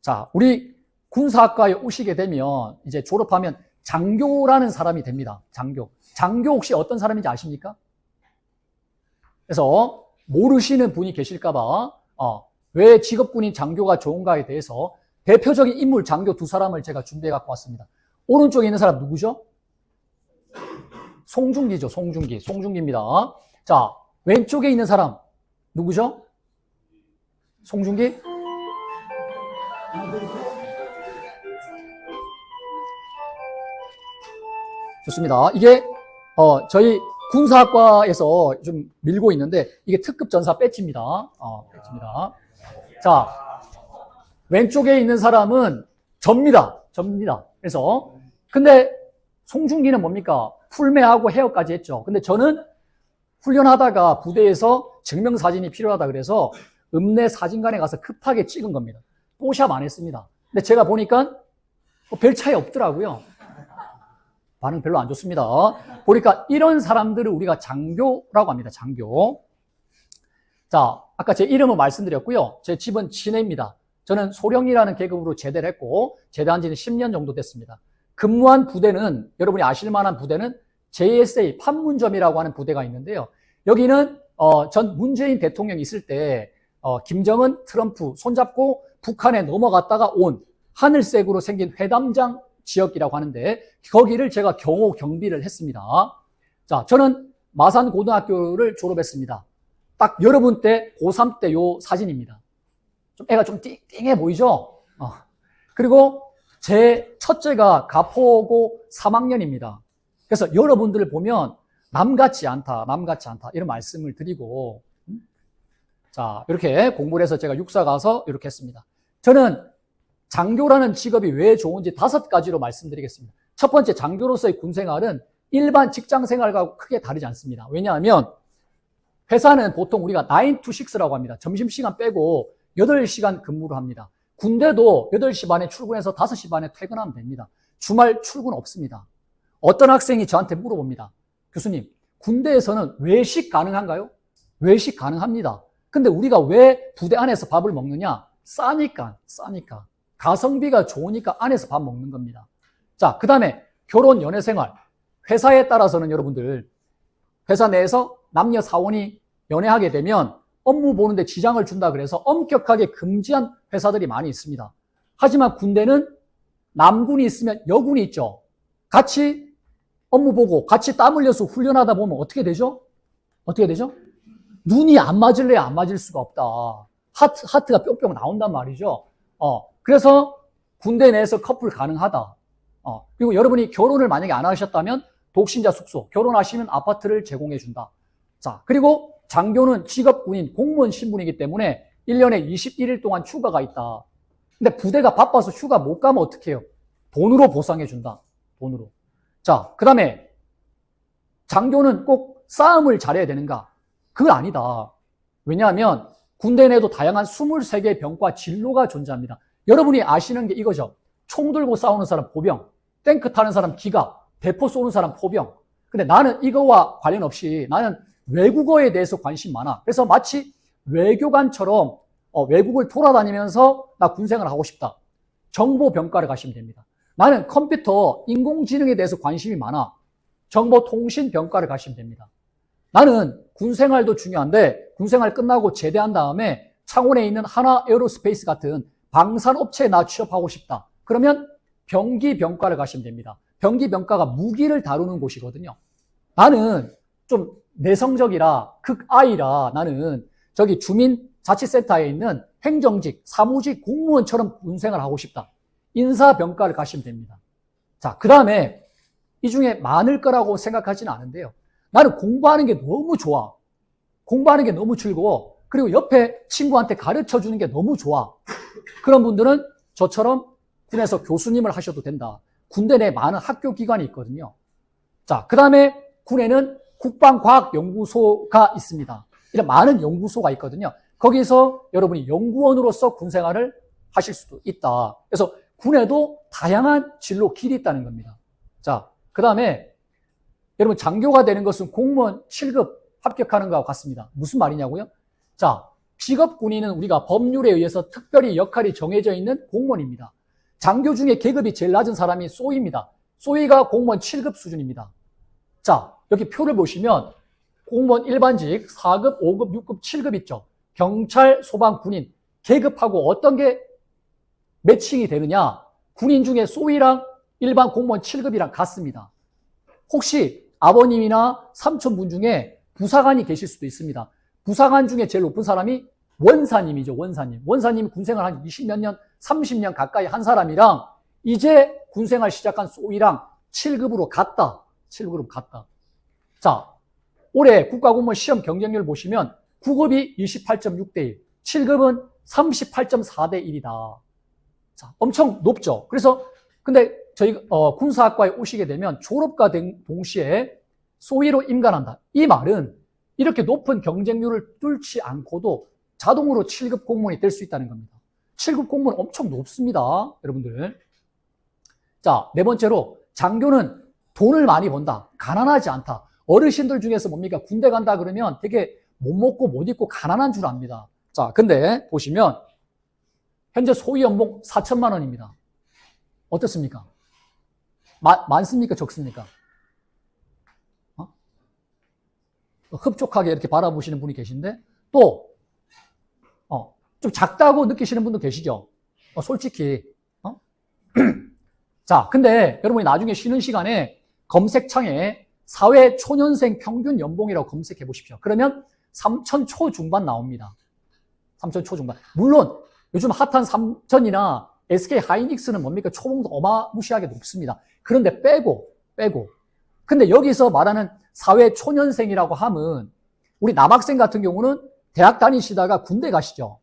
자, 우리 군사학과에 오시게 되면 이제 졸업하면 장교라는 사람이 됩니다. 장교. 장교 혹시 어떤 사람인지 아십니까? 그래서 모르시는 분이 계실까봐 왜 직업군인 장교가 좋은가에 대해서 대표적인 인물 장교 두 사람을 제가 준비해 갖고 왔습니다. 오른쪽에 있는 사람 누구죠? 송중기죠. 송중기입니다. 자, 왼쪽에 있는 사람 누구죠? 송중기? 좋습니다. 이게 저희 군사학과에서 좀 밀고 있는데 이게 특급 전사 배지입니다. 배지입니다. 자, 왼쪽에 있는 사람은 접니다. 그래서 근데 송중기는 뭡니까? 풀매하고 헤어까지 했죠. 근데 저는 훈련하다가 부대에서 증명사진이 필요하다 그래서 읍내 사진관에 가서 급하게 찍은 겁니다. 뽀샵 안 했습니다. 근데 제가 보니까 별 차이 없더라고요. 반응 별로 안 좋습니다. 보니까 이런 사람들을 우리가 장교라고 합니다. 장교. 자, 아까 제 이름은 말씀드렸고요. 제 집은 진해입니다. 저는 소령이라는 계급으로 제대를 했고 제대한 지는 10년 정도 됐습니다. 근무한 부대는 여러분이 아실 만한 부대는 JSA 판문점이라고 하는 부대가 있는데요. 여기는 전 문재인 대통령이 있을 때 김정은, 트럼프 손잡고 북한에 넘어갔다가 온 하늘색으로 생긴 회담장 지역이라고 하는데 거기를 제가 경호 경비를 했습니다. 자, 저는 마산고등학교를 졸업했습니다. 딱 여러분 때 고3 때 요 사진입니다. 좀 애가 좀 띵해 보이죠? 그리고 제 첫째가 가포고 3학년입니다. 그래서 여러분들을 보면 남같지 않다 이런 말씀을 드리고 자, 이렇게 공부를 해서 제가 육사 가서 이렇게 했습니다. 저는 장교라는 직업이 왜 좋은지 5가지로 말씀드리겠습니다. 첫 번째, 장교로서의 군생활은 일반 직장생활과 크게 다르지 않습니다. 왜냐하면 회사는 보통 우리가 9 to 6라고 합니다. 점심시간 빼고 8시간 근무를 합니다. 군대도 8시 반에 출근해서 5시 반에 퇴근하면 됩니다. 주말 출근 없습니다. 어떤 학생이 저한테 물어봅니다. 교수님, 군대에서는 외식 가능한가요? 외식 가능합니다. 근데 우리가 왜 부대 안에서 밥을 먹느냐? 싸니까. 가성비가 좋으니까 안에서 밥 먹는 겁니다. 자, 그 다음에 결혼 연애 생활. 회사에 따라서는 여러분들 회사 내에서 남녀 사원이 연애하게 되면 업무 보는데 지장을 준다 그래서 엄격하게 금지한 회사들이 많이 있습니다. 하지만 군대는 남군이 있으면 여군이 있죠. 같이 업무 보고 같이 땀 흘려서 훈련하다 보면 어떻게 되죠? 눈이 안 맞을래야 안 맞을 수가 없다. 하트가 뿅뿅 나온단 말이죠. 그래서 군대 내에서 커플 가능하다. 그리고 여러분이 결혼을 만약에 안 하셨다면 독신자 숙소, 결혼하시면 아파트를 제공해 준다. 자, 그리고 장교는 직업군인 공무원 신분이기 때문에 1년에 21일 동안 휴가가 있다. 근데 부대가 바빠서 휴가 못 가면 어떻게 해요? 돈으로 보상해 준다. 돈으로. 자, 그 다음에 장교는 꼭 싸움을 잘해야 되는가? 그건 아니다. 왜냐하면 군대 내에도 다양한 23개의 병과 진로가 존재합니다. 여러분이 아시는 게 이거죠. 총 들고 싸우는 사람 보병, 탱크 타는 사람 기갑, 대포 쏘는 사람 포병. 근데 나는 이거와 관련 없이 나는 외국어에 대해서 관심 많아. 그래서 마치 외교관처럼 외국을 돌아다니면서 나 군생활을 하고 싶다. 정보병과를 가시면 됩니다. 나는 컴퓨터, 인공지능에 대해서 관심이 많아. 정보통신병과를 가시면 됩니다. 나는 군생활도 중요한데 군생활 끝나고 제대한 다음에 창원에 있는 하나 에어로스페이스 같은 방산업체에 나 취업하고 싶다. 그러면 병기병과를 가시면 됩니다. 병기병과가 무기를 다루는 곳이거든요. 나는 좀 내성적이라 극아이라 나는 저기 주민자치센터에 있는 행정직, 사무직, 공무원처럼 군생활을 하고 싶다. 인사병과를 가시면 됩니다. 자, 그 다음에 이 중에 많을 거라고 생각하지는 않은데요. 나는 공부하는 게 너무 좋아. 공부하는 게 너무 즐거워. 그리고 옆에 친구한테 가르쳐 주는 게 너무 좋아. 그런 분들은 저처럼 군에서 교수님을 하셔도 된다. 군대 내에 많은 학교 기관이 있거든요. 자, 그 다음에 군에는 국방과학연구소가 있습니다. 이런 많은 연구소가 있거든요. 거기서 여러분이 연구원으로서 군생활을 하실 수도 있다. 그래서 군에도 다양한 진로 길이 있다는 겁니다. 자, 그 다음에 여러분 장교가 되는 것은 공무원 7급 합격하는 것과 같습니다. 무슨 말이냐고요? 자, 직업군인은 우리가 법률에 의해서 특별히 역할이 정해져 있는 공무원입니다. 장교 중에 계급이 제일 낮은 사람이 소위입니다. 소위가 공무원 7급 수준입니다. 자, 여기 표를 보시면 공무원 일반직 4급, 5급, 6급, 7급 있죠. 경찰, 소방, 군인 계급하고 어떤 게 매칭이 되느냐? 군인 중에 소위랑 일반 공무원 7급이랑 같습니다. 혹시 아버님이나 삼촌분 중에 부사관이 계실 수도 있습니다. 부사관 중에 제일 높은 사람이 원사님이죠. 원사님. 원사님이 군생활 한 20몇 년, 30년 가까이 한 사람이랑 이제 군생활 시작한 소위랑 7급으로 같다. 7급으로 같다. 자, 올해 국가공무원 시험 경쟁률 보시면 9급이 28.6대 1, 7급은 38.4대 1이다. 자, 엄청 높죠. 그래서 근데 저희 군사학과에 오시게 되면 졸업과 동시에 소위로 임관한다. 이 말은 이렇게 높은 경쟁률을 뚫지 않고도 자동으로 7급 공무원이 될 수 있다는 겁니다. 7급 공무원 엄청 높습니다. 여러분들. 자, 네 번째로 장교는 돈을 많이 번다. 가난하지 않다. 어르신들 중에서 뭡니까? 군대 간다 그러면 되게 못 먹고 못 입고 가난한 줄 압니다. 자, 근데 보시면 현재 소위 연봉 4천만 원입니다. 어떻습니까? 많습니까? 적습니까? 흡족하게 이렇게 바라보시는 분이 계신데 또 좀 작다고 느끼시는 분도 계시죠? 솔직히 자, 근데 여러분이 나중에 쉬는 시간에 검색창에 사회 초년생 평균 연봉이라고 검색해 보십시오. 그러면 3천 초중반 나옵니다. 3천 초중반. 물론 요즘 핫한 삼천이나 SK 하이닉스는 뭡니까? 초봉도 어마무시하게 높습니다. 그런데 빼고. 근데 여기서 말하는 사회 초년생이라고 하면 우리 남학생 같은 경우는 대학 다니시다가 군대 가시죠.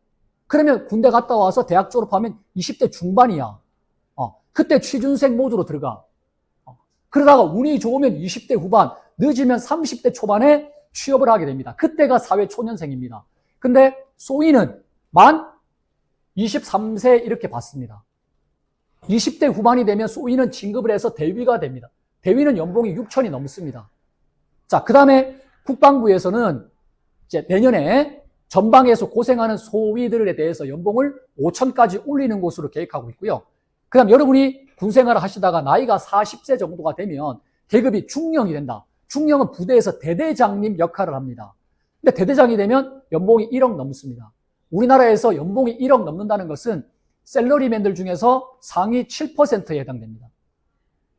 그러면 군대 갔다 와서 대학 졸업하면 20대 중반이야. 그때 취준생 모드로 들어가. 그러다가 운이 좋으면 20대 후반, 늦으면 30대 초반에 취업을 하게 됩니다. 그때가 사회 초년생입니다. 근데 소위는 만 23세 이렇게 받습니다. 20대 후반이 되면 소위는 진급을 해서 대위가 됩니다. 대위는 연봉이 6천이 넘습니다. 자, 그 다음에 국방부에서는 이제 내년에 전방에서 고생하는 소위들에 대해서 연봉을 5천까지 올리는 것으로 계획하고 있고요. 그 다음 여러분이 군생활을 하시다가 나이가 40세 정도가 되면 계급이 중령이 된다. 중령은 부대에서 대대장님 역할을 합니다. 근데 대대장이 되면 연봉이 1억 넘습니다. 우리나라에서 연봉이 1억 넘는다는 것은 셀러리맨들 중에서 상위 7%에 해당됩니다.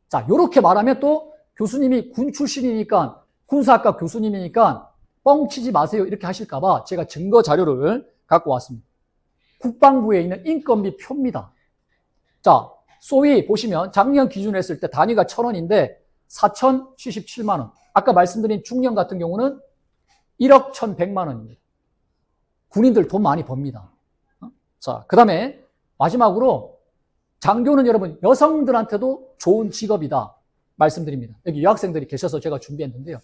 자, 요렇게 말하면 또 교수님이 군 출신이니까 군사학과 교수님이니까 뻥치지 마세요 이렇게 하실까봐 제가 증거 자료를 갖고 왔습니다. 국방부에 있는 인건비 표입니다. 자, 소위 보시면 작년 기준으로 했을 때 단위가 1,000원인데 4,077만 원. 아까 말씀드린 중령 같은 경우는 1억 1,100만 원입니다. 군인들 돈 많이 법니다. 자, 그 다음에 마지막으로 장교는 여러분 여성들한테도 좋은 직업이다 말씀드립니다. 여기 여학생들이 계셔서 제가 준비했는데요.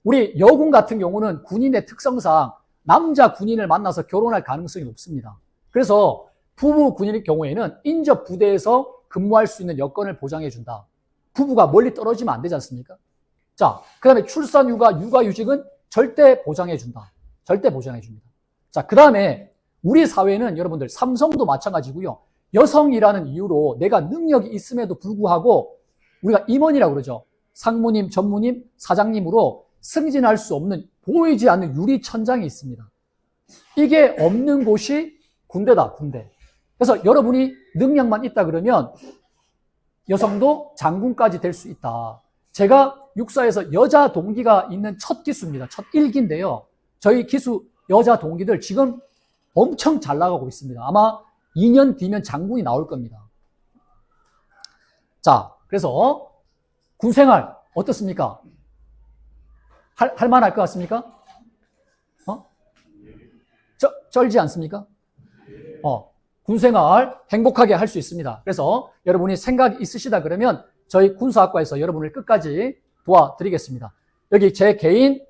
우리 여군 같은 경우는 군인의 특성상 남자 군인을 만나서 결혼할 가능성이 높습니다. 그래서 부부 군인의 경우에는 인접 부대에서 근무할 수 있는 여건을 보장해 준다. 부부가 멀리 떨어지면 안 되지 않습니까? 자, 그 다음에 출산, 육아휴직은 절대 보장해 준다. 절대 보장해 줍니다. 자, 그 다음에 우리 사회는 여러분들 삼성도 마찬가지고요. 여성이라는 이유로 내가 능력이 있음에도 불구하고 우리가 임원이라고 그러죠. 상무님, 전무님, 사장님으로 승진할 수 없는 보이지 않는 유리천장이 있습니다. 이게 없는 곳이 군대다, 군대. 그래서 여러분이 능력만 있다 그러면 여성도 장군까지 될 수 있다. 제가 육사에서 여자 동기가 있는 첫 기수입니다. 첫 1기인데요. 저희 기수 여자 동기들 지금 엄청 잘 나가고 있습니다. 아마 2년 뒤면 장군이 나올 겁니다. 자, 그래서 군생활 어떻습니까? 할 만할 것 같습니까? 쩔지 않습니까? 군생활 행복하게 할 수 있습니다. 그래서 여러분이 생각이 있으시다 그러면 저희 군사학과에서 여러분을 끝까지 도와드리겠습니다. 여기 제 개인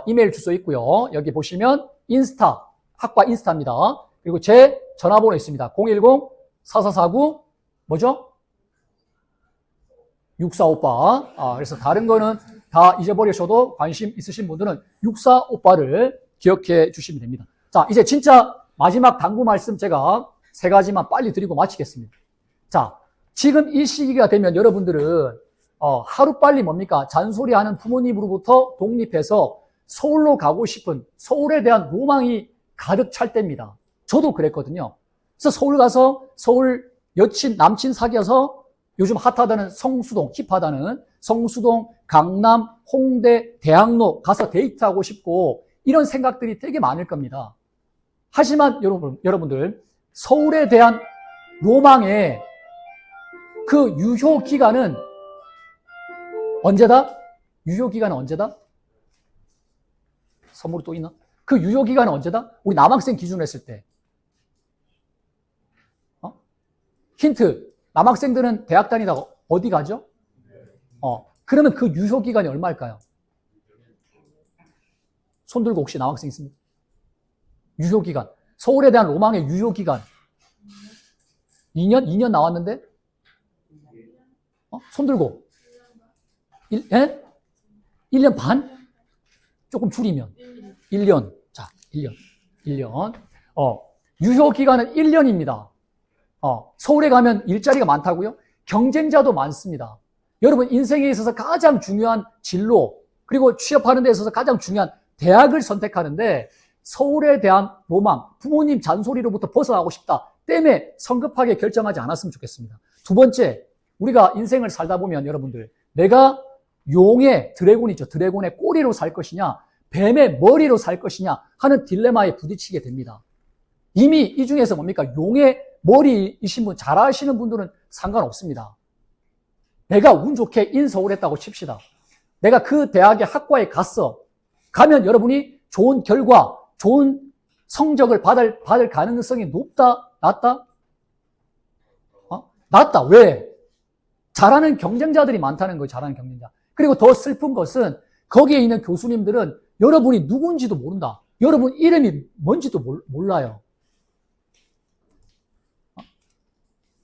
이메일 주소 있고요. 여기 보시면 인스타, 학과 인스타입니다. 그리고 제 전화번호 있습니다. 010-4449 뭐죠? 6458. 그래서 다른 거는 다 잊어버리셔도 관심 있으신 분들은 6458를 기억해 주시면 됩니다. 자, 이제 진짜 마지막 당부 말씀 제가 3가지만 빨리 드리고 마치겠습니다. 자, 지금 이 시기가 되면 여러분들은 하루빨리 뭡니까? 잔소리하는 부모님으로부터 독립해서 서울로 가고 싶은 서울에 대한 로망이 가득 찰 때입니다. 저도 그랬거든요. 그래서 서울 가서 서울 여친, 남친 사귀어서 요즘 핫하다는 성수동, 힙하다는 성수동, 강남, 홍대, 대학로 가서 데이트하고 싶고 이런 생각들이 되게 많을 겁니다. 하지만 여러분들 서울에 대한 로망의 그 유효 기간은 언제다? 유효 기간은 언제다? 선물이 또 있나? 그 유효 기간은 언제다? 우리 남학생 기준으로 했을 때. 힌트. 남학생들은 대학 다니다가 어디 가죠? 그러면 그 유효 기간이 얼마일까요? 손 들고 혹시 남학생 있습니까? 유효 기간. 서울에 대한 로망의 유효 기간. 2년? 2년 나왔는데? 손 들고. 1년 반? 조금 줄이면. 1년. 자, 1년. 1년. 유효 기간은 1년입니다. 서울에 가면 일자리가 많다고요? 경쟁자도 많습니다. 여러분 인생에 있어서 가장 중요한 진로 그리고 취업하는 데 있어서 가장 중요한 대학을 선택하는데 서울에 대한 로망, 부모님 잔소리로부터 벗어나고 싶다 때문에 성급하게 결정하지 않았으면 좋겠습니다. 두 번째, 우리가 인생을 살다 보면 여러분들 내가 용의 드래곤이죠. 드래곤의 꼬리로 살 것이냐 뱀의 머리로 살 것이냐 하는 딜레마에 부딪히게 됩니다. 이미 이 중에서 뭡니까? 용의 머리이신 분, 잘 아시는 분들은 상관없습니다. 내가 운 좋게 인서울했다고 칩시다. 내가 그 대학의 학과에 갔어. 가면 여러분이 좋은 결과, 좋은 성적을 받을 가능성이 높다? 낮다? 낮다. 왜? 잘하는 경쟁자들이 많다는 거예요. 잘하는 경쟁자. 그리고 더 슬픈 것은 거기에 있는 교수님들은 여러분이 누군지도 모른다. 여러분 이름이 뭔지도 몰라요.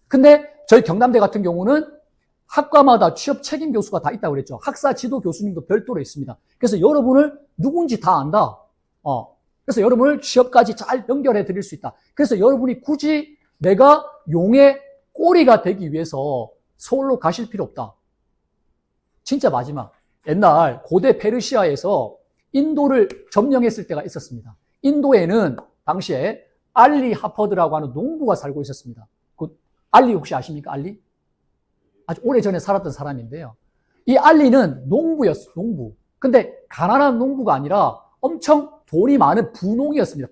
근데 저희 경남대 같은 경우는 학과마다 취업 책임 교수가 다 있다고 그랬죠. 학사 지도 교수님도 별도로 있습니다. 그래서 여러분을 누군지 다 안다. 그래서 여러분을 취업까지 잘 연결해 드릴 수 있다. 그래서 여러분이 굳이 내가 용의 꼬리가 되기 위해서 서울로 가실 필요 없다. 진짜 마지막. 옛날 고대 페르시아에서 인도를 점령했을 때가 있었습니다. 인도에는 당시에 알리 하퍼드라고 하는 농부가 살고 있었습니다. 알리 혹시 아십니까? 알리? 아주 오래전에 살았던 사람인데요. 이 알리는 농부였어, 농부. 근데 가난한 농부가 아니라 엄청 돈이 많은 부농이었습니다.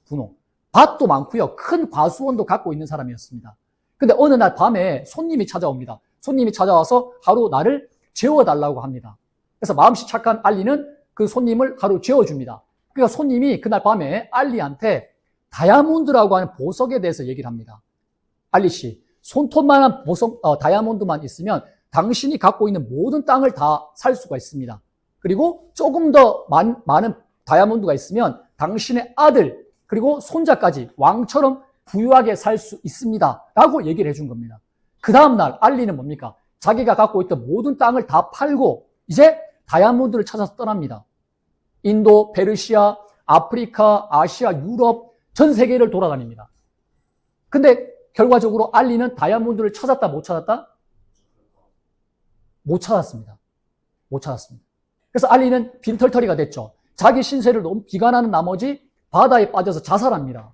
부농. 밭도 많고요. 큰 과수원도 갖고 있는 사람이었습니다. 근데 어느 날 밤에 손님이 찾아옵니다. 손님이 찾아와서 하루 나를 재워달라고 합니다. 그래서 마음씨 착한 알리는 그 손님을 하루 재워줍니다. 그러니까 손님이 그날 밤에 알리한테 다이아몬드라고 하는 보석에 대해서 얘기를 합니다. 알리 씨, 손톱만한 보석, 다이아몬드만 있으면 당신이 갖고 있는 모든 땅을 다 살 수가 있습니다. 그리고 조금 더 많은 다이아몬드가 있으면 당신의 아들, 그리고 손자까지 왕처럼 부유하게 살 수 있습니다. 라고 얘기를 해준 겁니다. 그 다음날 알리는 뭡니까? 자기가 갖고 있던 모든 땅을 다 팔고 이제 다이아몬드를 찾아서 떠납니다. 인도, 페르시아, 아프리카, 아시아, 유럽 전 세계를 돌아다닙니다. 근데 결과적으로 알리는 다이아몬드를 찾았다, 못 찾았다? 못 찾았습니다. 못 찾았습니다. 그래서 알리는 빈털터리가 됐죠. 자기 신세를 너무 비관하는 나머지 바다에 빠져서 자살합니다.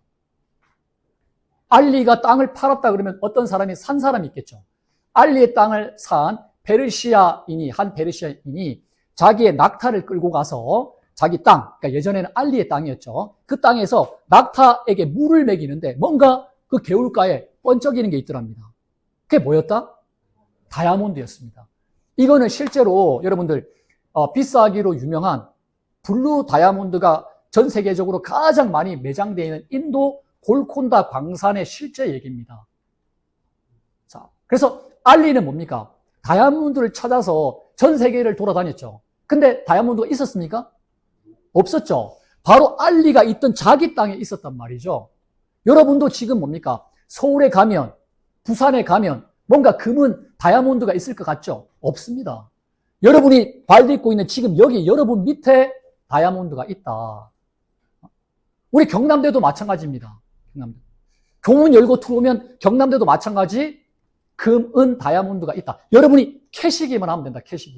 알리가 땅을 팔았다 그러면 어떤 사람이 산 사람이 있겠죠. 알리의 땅을 산 한 페르시아인이 자기의 낙타를 끌고 가서 자기 땅, 그러니까 예전에는 알리의 땅이었죠. 그 땅에서 낙타에게 물을 먹이는데 뭔가 그 개울가에 번쩍이는 게 있더랍니다. 그게 뭐였다? 다이아몬드였습니다. 이거는 실제로 여러분들 비싸기로 유명한 블루 다이아몬드가 전 세계적으로 가장 많이 매장되어 있는 인도 골콘다 광산의 실제 얘기입니다. 자, 그래서 알리는 뭡니까? 다이아몬드를 찾아서 전 세계를 돌아다녔죠. 근데 다이아몬드가 있었습니까? 없었죠. 바로 알리가 있던 자기 땅에 있었단 말이죠. 여러분도 지금 뭡니까? 서울에 가면, 부산에 가면 뭔가 금은 다이아몬드가 있을 것 같죠? 없습니다. 여러분이 발 딛고 있는 지금 여기 여러분 밑에 다이아몬드가 있다. 우리 경남대도 마찬가지입니다. 경남대. 교문 열고 들어오면 경남대도 마찬가지 금, 은, 다이아몬드가 있다. 여러분이 캐시기만 하면 된다. 캐시기.